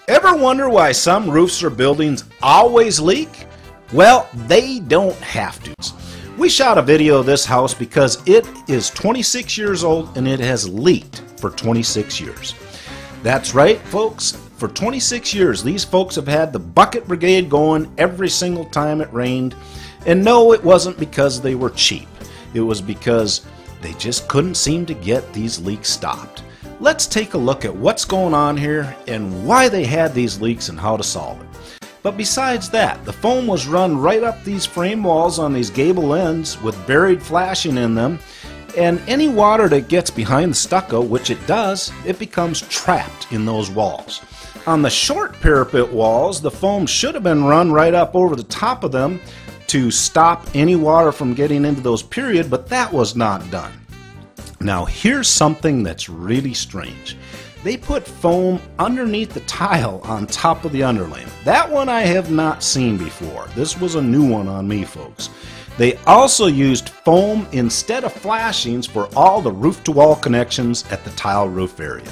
Ever wonder why some roofs or buildings always leak? Well, they don't have to. We shot a video of this house because it is 26 years old and it has leaked for 26 years. That's right, folks. For 26 years, these folks have had the bucket brigade going every single time it rained. And no, it wasn't because they were cheap. It was because they just couldn't seem to get these leaks stopped. Let's take a look at what's going on here and why they had these leaks and how to solve it. But besides that, the foam was run right up these frame walls on these gable ends with buried flashing in them, and any water that gets behind the stucco, which it does, it becomes trapped in those walls. On the short parapet walls, the foam should have been run right up over the top of them to stop any water from getting into those periods, but that was not done. Now here's something that's really strange. They put foam underneath the tile on top of the underlayment. That one I have not seen before. This was a new one on me, folks. They also used foam instead of flashings for all the roof-to-wall connections at the tile roof area.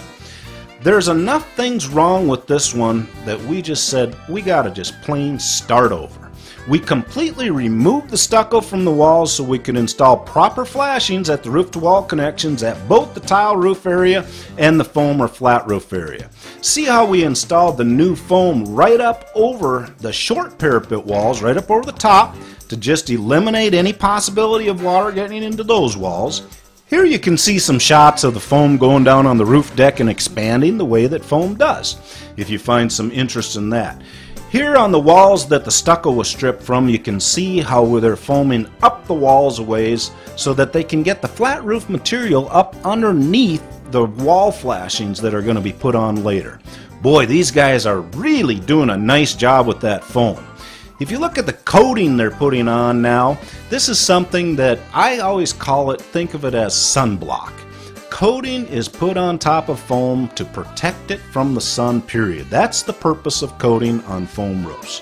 There's enough things wrong with this one that we just said we gotta just plain start over. We completely removed the stucco from the walls so we could install proper flashings at the roof-to-wall connections at both the tile roof area and the foam or flat roof area. See how we installed the new foam right up over the short parapet walls, right up over the top, to just eliminate any possibility of water getting into those walls. Here you can see some shots of the foam going down on the roof deck and expanding the way that foam does, if you find some interest in that. Here on the walls that the stucco was stripped from, you can see how they're foaming up the walls a ways so that they can get the flat roof material up underneath the wall flashings that are going to be put on later. Boy, these guys are really doing a nice job with that foam. If you look at the coating they're putting on now, this is something that I always call it, think of it as sunblock. Coating is put on top of foam to protect it from the sun, period. That's the purpose of coating on foam roofs.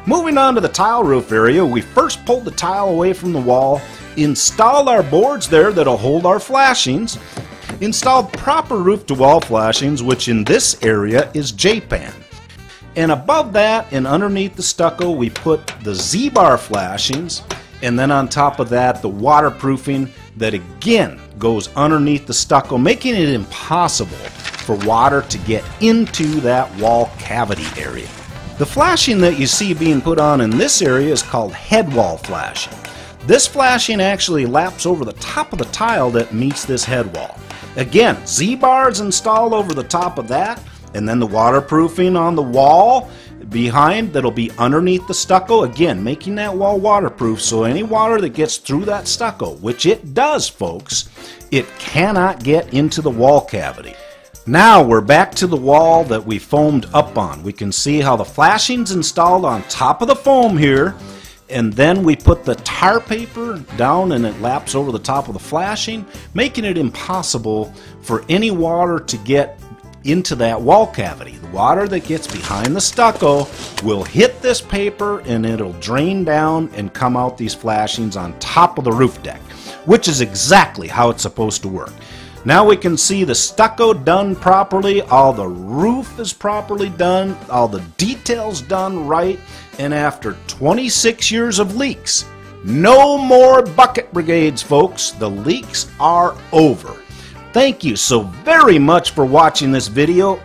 Moving on to the tile roof area, we first pulled the tile away from the wall, installed our boards there that'll hold our flashings, installed proper roof-to-wall flashings, which in this area is J-pan. And above that and underneath the stucco, we put the Z-bar flashings, and then on top of that, the waterproofing that again goes underneath the stucco, making it impossible for water to get into that wall cavity area. The flashing that you see being put on in this area is called head wall flashing. This flashing actually laps over the top of the tile that meets this head wall. Again, Z-bars installed over the top of that, and then the waterproofing on the wall behind that'll be underneath the stucco, again making that wall waterproof so any water that gets through that stucco, which it does, folks, it cannot get into the wall cavity. Now we're back to the wall that we foamed up on. We can see how the flashing's installed on top of the foam here, and then we put the tar paper down and it laps over the top of the flashing, making it impossible for any water to get into that wall cavity. The water that gets behind the stucco will hit this paper and it'll drain down and come out these flashings on top of the roof deck, which is exactly how it's supposed to work. Now we can see the stucco done properly, all the roof is properly done, all the details done right, and after 26 years of leaks, no more bucket brigades, folks. The leaks are over. Thank you so very much for watching this video.